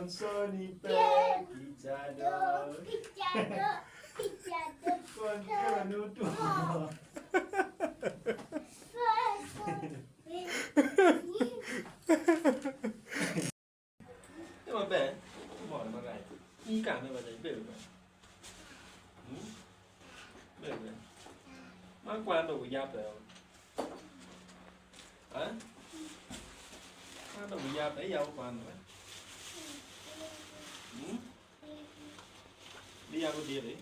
Consonipe Kijado Concanuto nhưng mà bè mỏi mà này y cả này mà thấy bể mà bể mà mang quan đồ giáp rồi hả mang đồ giáp đấy giàu quan rồi đi ăn cái gì đấy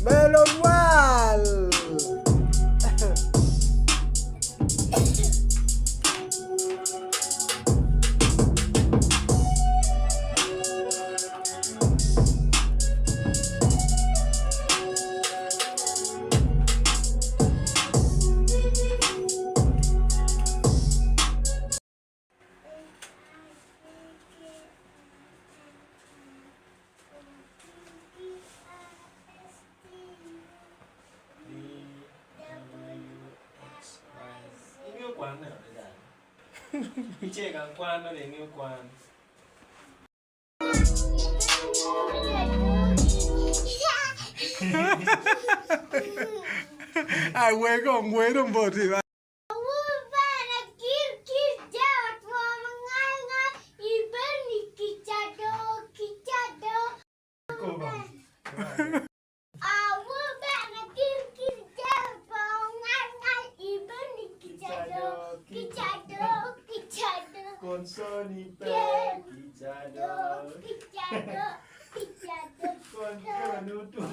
Melon wall. Quan này ở đây là chê càng quan nó để nghiêu quan Ai quê đồng bột thì ba. cô bằng Consonipe Kijado Concanuto